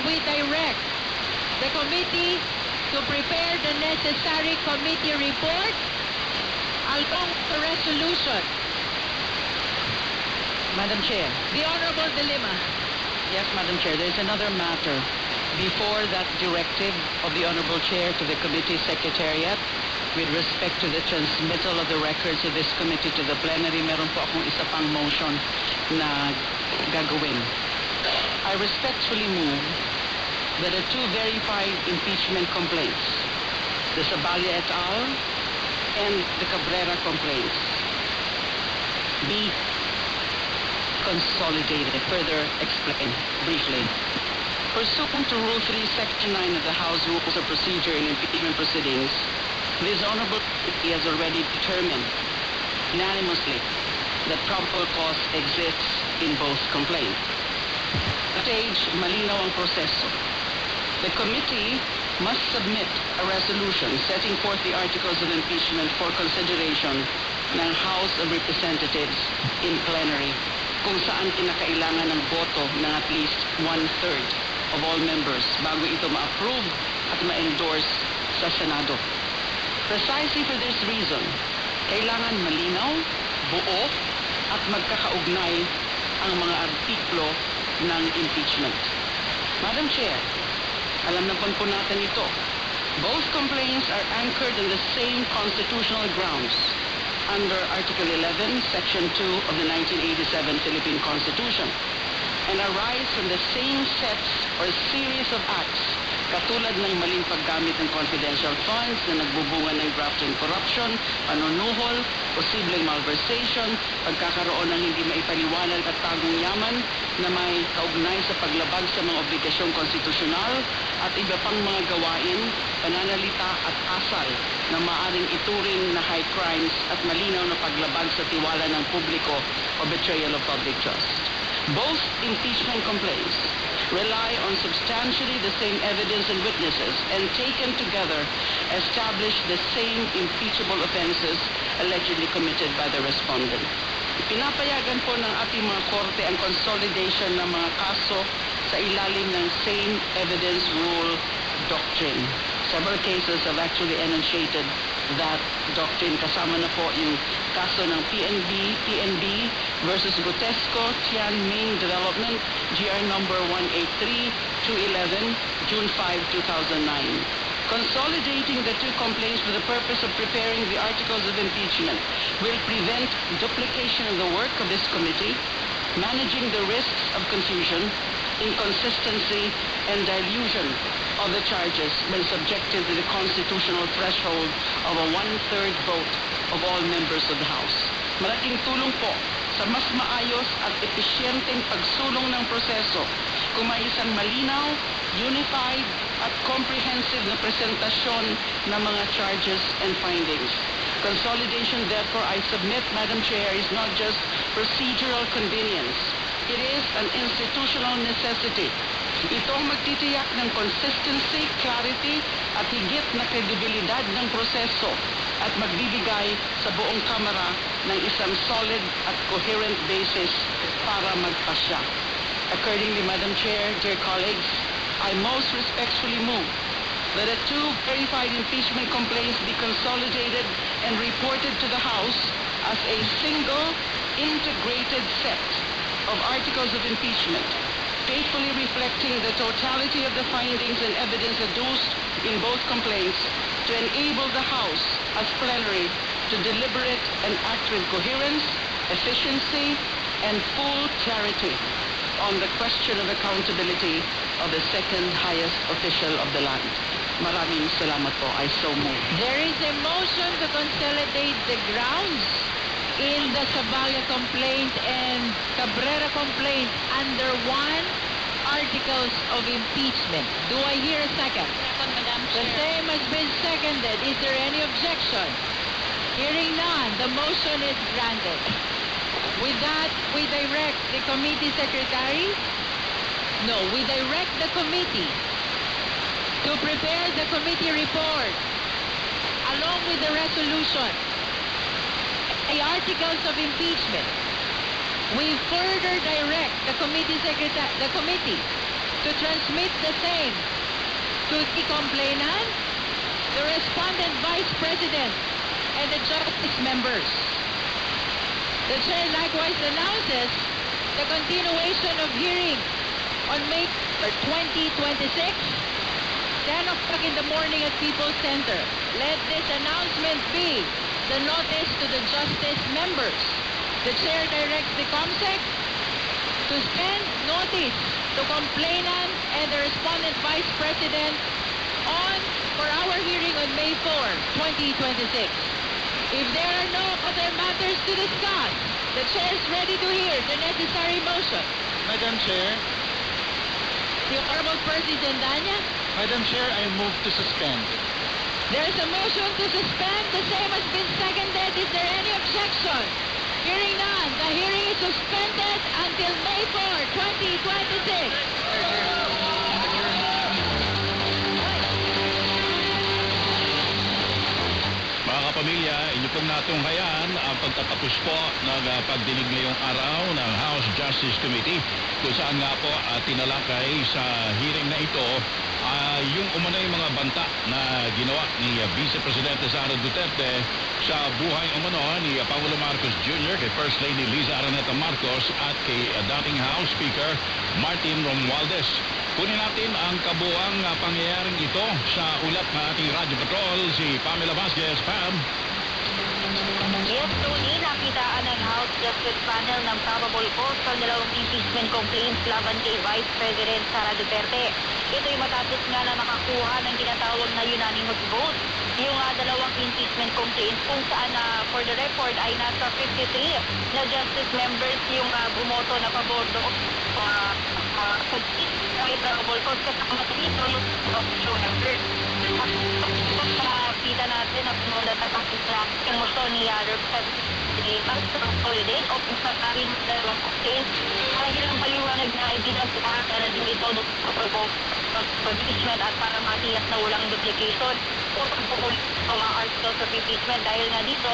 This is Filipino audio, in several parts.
we direct the committee to prepare the necessary committee report along with the resolution. Madam Chair. The Honorable De Lima. Yes, Madam Chair. There's another matter. Before that directive of the Honorable Chair to the Committee Secretariat with respect to the transmittal of the records of this committee to the plenary, meron po akong isa pang motion na gagawin. I respectfully move that the two verified impeachment complaints, the Sabalia et al. And the Cabrera complaints, be consolidated. Further explain briefly. Pursuant to Rule 3, Section 9 of the House Rules of Procedure in Impeachment Proceedings, this Honorable Committee has already determined unanimously that probable cause exists in both complaints. At stage, malinaw ang proseso. The committee must submit a resolution setting forth the articles of impeachment for consideration ng House of Representatives in plenary, kung saan kinakailangan ng boto ng at least 1/3 of all members bago ito ma-approve at ma-endorse sa Senado. Precisely for this reason, kailangan malinaw, buo at magkakaugnay ang mga artiklo ng impeachment. Madam Chair, alam na po natin ito. Both complaints are anchored in the same constitutional grounds under Article 11, Section 2 of the 1987 Philippine Constitution and arise from the same sets or series of acts katulad ng maling paggamit ng confidential funds na nagbubunga ng graft and corruption, panunuhol, posibleng malversation, pagkakaroon ng hindi maipaliwanag at tagong yaman na may kaugnay sa paglabag sa mga obligasyong konstitusyonal at iba pang mga gawain, pananalita at asal na maaring ituring na high crimes at malinaw na paglabag sa tiwala ng publiko o betrayal of public trust. Both impeachment complaints rely on substantially the same evidence and witnesses and taken together establish the same impeachable offenses allegedly committed by the respondent. Pinapayagan po ng ating mga korte ang consolidation ng mga kaso sa ilalim ng same evidence rule doctrine. Several cases have actually enunciated that doctrine. Kasama na po yung kaso ng PNB versus Gutesco, Tianming Development, GR number 183-211, June 5, 2009. Consolidating the two complaints for the purpose of preparing the articles of impeachment will prevent duplication of the work of this committee, managing the risks of confusion, inconsistency, and dilution of the charges when subjected to the constitutional threshold of a 1/3 vote of all members of the House. Malaking tulong po sa mas maayos at episyenteng pagsulong ng proseso kung may isang malinaw, unified at comprehensive na presentasyon ng mga charges and findings. Consolidation, therefore, I submit, Madam Chair, is not just procedural convenience. It is an institutional necessity. Ito ang magtitiyak ng consistency, clarity at higit na kredibilidad ng proseso at magbibigay sa buong Kamara ng isang solid at coherent basis para magpasya. Accordingly, Madam Chair, dear colleagues, I most respectfully move that the two verified impeachment complaints be consolidated and reported to the House as a single, integrated set of articles of impeachment, faithfully reflecting the totality of the findings and evidence adduced in both complaints to enable the House as plenary to deliberate and act with coherence, efficiency, and full clarity on the question of accountability of the second highest official of the land. Maraming salamat po. I so move. There is a motion to consolidate the grounds in the Sabalia complaint and Cabrera complaint under one articles of impeachment. Do I hear a second? Second, Madam The Chair. same has been seconded. Is there any objection? Hearing none, the motion is granted. With that, we direct the committee secretary. No, we direct the committee to prepare the committee report along with the resolution, the articles of impeachment. We further direct the committee to transmit the same to the complainant, the respondent vice president, and the justice members. The chair likewise announces the continuation of hearing on May 2026, 10 o'clock in the morning at People's Center. Let this announcement be the notice to the justice members. The chair directs the COMSEC to send notice to complainant and the respondent vice president for our hearing on May 4, 2026. If there are no other matters to discuss, the chair is ready to hear the necessary motion. Madam Chair, The Honorable Percy Zendanya. Madam Chair, I move to suspend. There's a motion to suspend. The same has been seconded. Is there any objection? Hearing none, the hearing is suspended until May 4, 2026. Mga kapamilya, inyo pong natunghayan ang pagtatapos po ng pagdinig ngayong araw ng House Justice Committee kung saan nga po tinalakay sa hearing na ito yung umano'y mga banta na ginawa ni Vice Presidente Sara Duterte sa buhay umano ni Pangulo Marcos Jr., kay First Lady Liza Araneta Marcos at kay dating House Speaker Martin Romualdez. Kunin natin ang kabuang pangyayaring ito sa ulat ng ating Radyo Patrol, si Pamela Vasquez. Pam. Yes, Tony, nakitaan ng House Justice Panel ng probable cause sa dalawang impeachment complaints laban kay Vice President Sara Duterte. Ito'y matapos nga na nakakuha ng tinatawag na unanimous vote. Yung dalawang impeachment complaints kung saan for the record ay nasa 53 na justice members yung bumoto na pabor doon sa probable cause kasama dito yung option members. Kita natin na pumunta sa pagkisla yung motion ni Representative Holiday o kung sakarin ng dalawang complaints. Dahil ang paliwanag na evidence na din ito sa impeachment at para matiyak na walang duplication o pagpukulit sa mga articles of impeachment dahil nga dito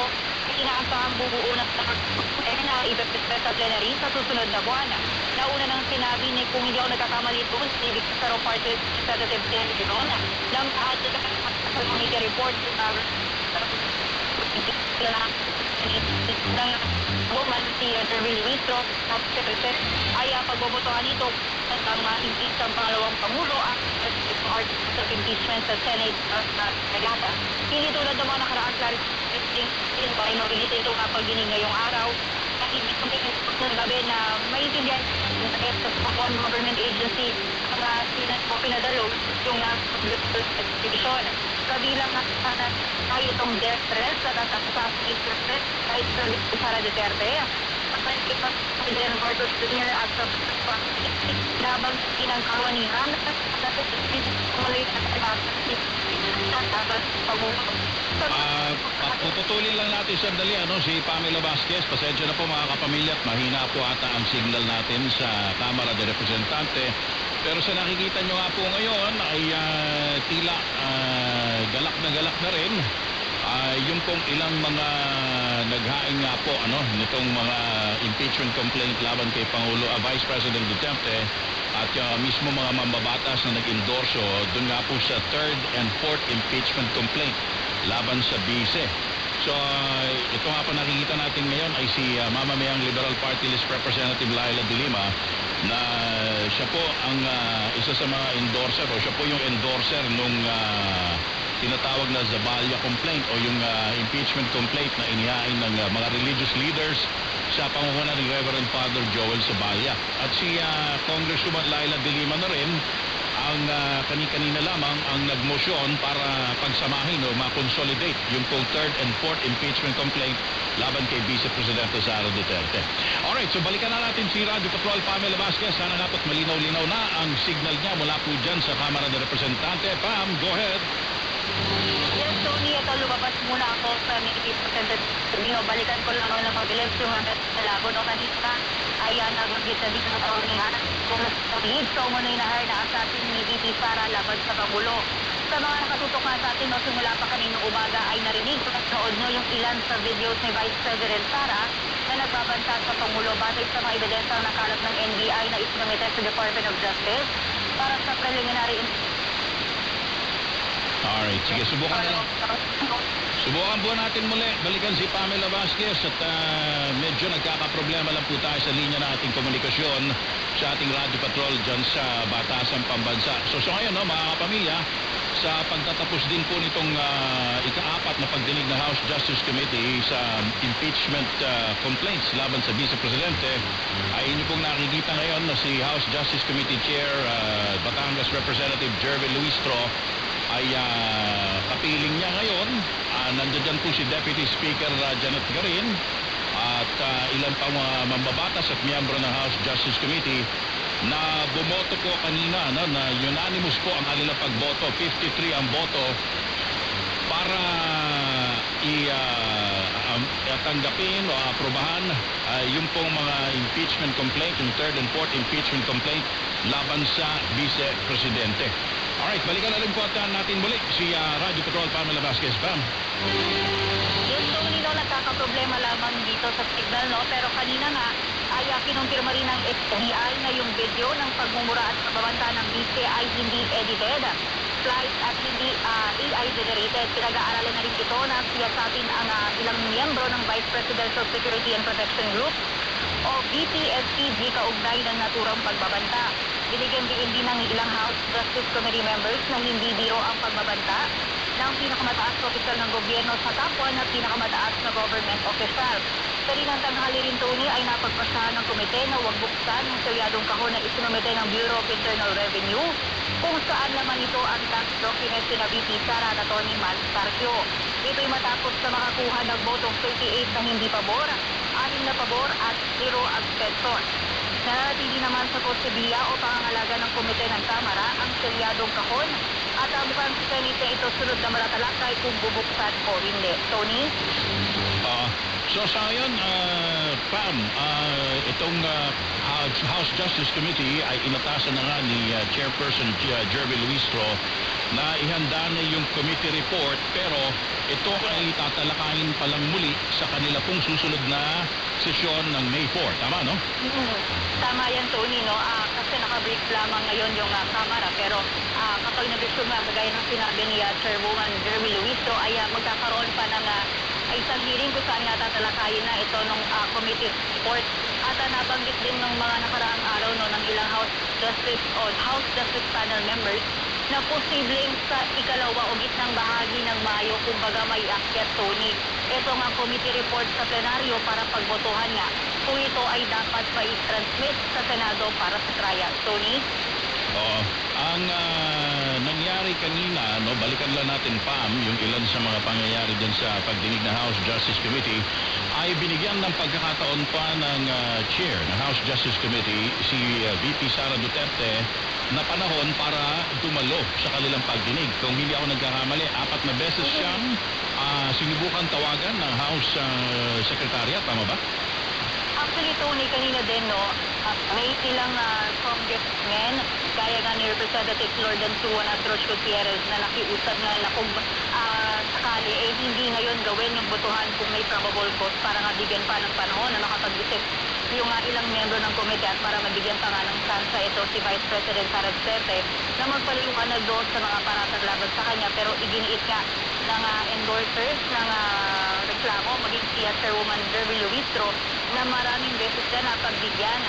inaasahang bubuo na na ipepresent sa plenary sa susunod na buwan. Nauna nang sinabi ni kung hindi ako nagkakamali ito, si Victor Party Representative Senator Ron, ng sa committee report ng woman si Jervil Luistro at Secretary ay pagbobotohan ito at ang impeach ang pangalawang Pangulo at articles of impeachment sa Senate at Senata. Hindi tulad ng mga nakaraang clarification ay mabilis ito kapag gining ngayong araw at ibig sabihin ng gabi na may intindihan sa one government agency na pinadalo yung division. Kabilang ay itong death threat sa assassination threat ay sa Sara Duterte. President Marcos Jr. at sa labang pinangkawanihan at puputulin lang natin sandali si Pamela Vasquez. Pasensya na po mga kapamilya at mahina po ata ang signal natin sa Kamara de Representante. Pero sa nakikita nyo nga po ngayon ay tila galak na rin yung pong ilang mga naghaing nga po nitong mga impeachment complaint laban kay Vice President Duterte at mismo mga mambabatas na nag-endorso doon nga po sa third and fourth impeachment complaint laban sa vice. So ito nga po nakikita natin ngayon ay si mamamayang Liberal Party List Representative Laila de Lima na siya po ang isa sa mga endorser o siya po yung endorser nung tinatawag na Zabalia complaint o yung impeachment complaint na inihain ng mga religious leaders sa pangunguna ni Reverend Father Joel Zabalia. At si Congresswoman Laila de Lima na rin ang kani-kanina lamang ang nagmosyon para pagsamahin o ma-consolidate yung pong third and fourth impeachment complaint laban kay Vice Presidente Sara Duterte. Alright, so balikan na natin si Radio Patrol Pamela Vasquez. Sana nga po't malinaw-linaw na ang signal niya mula po dyan sa Kamara de Representante. Pam, go ahead. Yes, Tony, ito lumabas muna ako sa Representative. Balikan ko lang ng pabilis yung nalagon o kanina ay nagbagit na dito sa taonihan kung lead so muna inahar na sa ating ni VP Sara laban sa Pangulo. Sa mga nakatutok nga sa atin simula pa kaninong umaga ay narinig at nood nyo yung ilan sa videos ni Vice President Sara na nagbabanta sa Pangulo batay sa mga ebidensya na nakalat ng NBI na isinumite sa Department of Justice. para sa preliminary Alright, sige, subukan na lang. Subukan po natin muli. Balikan si Pamela Vasquez at medyo nagkakaproblema lang po tayo sa linya na ating komunikasyon sa ating Radio Patrol dyan sa Batasang Pambansa. So ngayon, no, mga kapamilya, sa pagtatapos din po nitong ika-4 na pagdinig ng House Justice Committee sa impeachment complaints laban sa Vice Presidente, ay inyo pong nakikita ngayon na si House Justice Committee Chair Batangas Representative Jervin Luistro ay kapiling niya ngayon. Nandiyan po si Deputy Speaker Janet Garin at ilan pang mga mambabatas at miyembro ng House Justice Committee na bumoto po kanina, no, na unanimous po ang kanilang pagboto. 53 ang boto para tanggapin o aprobahan yung pong mga impeachment complaint, yung third and fourth impeachment complaint laban sa Vice Presidente. Alright, balikan na rin po natin muli si Radio Patrol Pamela Vasquez. Pam. Yes, so nino nagkakaproblema lamang dito sa signal, no? Pero kanina nga ay kinumpirma rin ng FBI na yung video ng pagmumura at pagbabanta ng vice ay hindi edited, flight at hindi AI generated. Pinag-aaralan na rin ito na siyasapin ang ilang miyembro ng Vice Presidential Security and Protection Group o VPSCG kaugnay ng naturang pagbabanta. Binigyan din ng ilang House Justice Committee members na hindi biro ang pagbabanta ng pinakamataas na opisyal ng gobyerno sa kapwa na pinakamataas na government official. Sa rin ang tanghali rin, Tony, ay napagpasahan ng komite na huwag buksan ng selyadong kahon na isinumite ng Bureau of Internal Revenue kung saan naman ito ang tax document na VP Sara at Tony Mansarcio. Ito'y matapos na makakuha ng botong 38 na hindi pabor, 6 na pabor at 0 abstention. Nanatili naman sa posibilya o pangangalaga ng komite ng Kamara ang selyadong kahon at mukhang si Senate na ito sunod na malatalakay kung bubuksan o hindi. Tony? So sa ngayon, Pam, itong House Justice Committee ay inatasan na nga ni Chairperson Jervin Luistro na ihanda na yung committee report, pero ito ay tatalakayin pa lang muli sa kanila pong susunod na sesyon ng May 4. Tama, no? Tama yan, Tony, no? Kasi naka-break lamang ngayon yung Kamara, pero kapag nag-resume kagaya ng sinabi ni Chairwoman Jervin Luistro, ay magkakaroon pa ng isang hearing kung saan nga tatalakayin na ito ng committee report. At nabanggit din ng mga nakaraang araw no, ng ilang House Justice Panel members na posibleng sa ikalawa o gitnang bahagi ng Mayo, kumbaga may akyat, Tony. Ito nga committee report sa plenaryo para pagbotohan nga kung ito ay dapat pa i-transmit sa Senado para sa trial. Tony? Oo. Ang nangyari kanina, no, balikan lang natin, Pam, yung ilan sa mga pangyayari dyan sa pagdinig ng House Justice Committee, ay binigyan ng pagkakataon pa ng chair ng House Justice Committee, si VP Sara Duterte, na panahon para dumalo sa kanilang pagdinig. Kung hindi ako nagkakamali, 4 na beses siyang sinubukan tawagan ng House Secretariat, tama ba? Actually, Tony, kanina din, no, may ilang congressmen, gaya nga ni Representative Lordan Suwan at Roch Gutierrez na nakiusap na kung sakali, hindi ngayon gawin yung botohan kung may probable cause para nga bigyan pa ng panahon na makapag-isip yung ilang miyembro ng komite at para mabigyan pa nga ng sansa ito si Vice President Sara Duterte na magpaliwanag doon sa mga paratang laban sa kanya, pero iginiit nga ng endorsers ng reklamo, maging si Chairwoman Jervin Luistro, na maraming beses na napagbigyan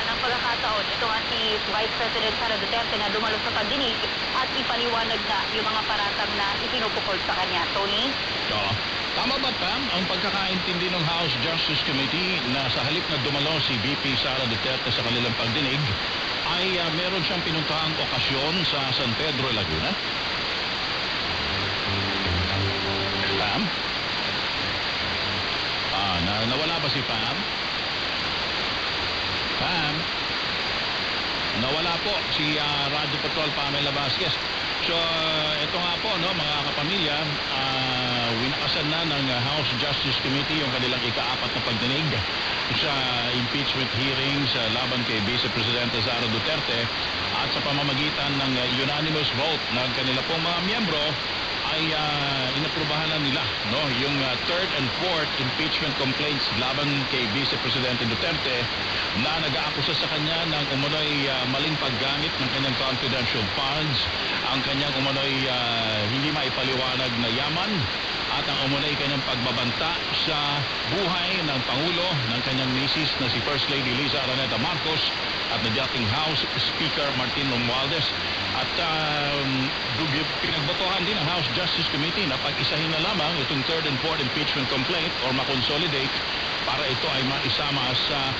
ng pagkakataon. Ito nga si Vice President Sara Duterte na dumalo sa pagdinig at ipaliwanag na yung mga paratang na ipinupukol sa kanya. Tony? Oo. Tama ba, Pam, ang pagkakaintindi ng House Justice Committee na sa halip na dumalo si VP Sara Duterte sa kanilang pagdinig, ay meron siyang pinuntahang okasyon sa San Pedro, Laguna? Pam? Nawala ba si Pam? Pam? Nawala po si Radio Patrol Pamela Vasquez. So, ito nga po, no, mga kapamilya, winakasan na ng House Justice Committee yung kanilang ika-4 na pagdinig sa impeachment hearings laban kay Vice Presidente Sara Duterte, at sa pamamagitan ng unanimous vote ng kanila pong mga miyembro ay inaprubahan na nila, no, yung third and fourth impeachment complaints laban kay Vice Presidente Duterte na nag-aakusa sa kanya ng umunoy maling paggamit ng kanyang confidential funds, ang kanyang umunoy hindi maipaliwanag na yaman, at ang umunoy kanyang pagbabanta sa buhay ng Pangulo ng kanyang misis na si First Lady Liza Araneta Marcos at na dating House Speaker Martin Romualdez. At pinagbotohan din ng House Justice Committee na pag-isahin na lamang itong third and fourth impeachment complaint or makonsolidate para ito ay maisama sa